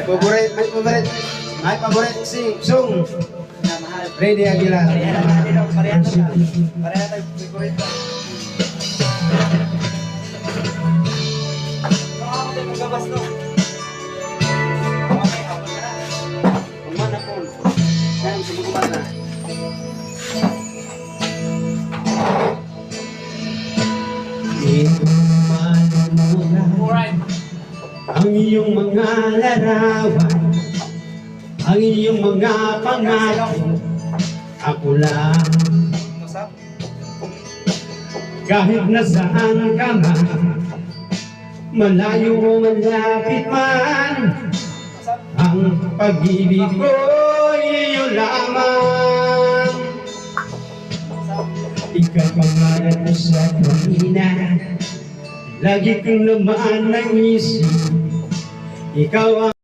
My favorite song. Freddy Aguilar. Pareha tayo favorite. Ako tayo magabas no. Okay, hapon ka na. Kumana po. Ngayon, sumukuman na. Alright. Ang iyong mga larawan, ang iyong mga pangako, ako lang. Masap. Kahit nasaan ka man, malayo o malapit man, Masap. ang pag-ibig ko iyo lamang. Ikaw pangalan mo sa kanina, lagi kong naman ang isip. Ikaw ang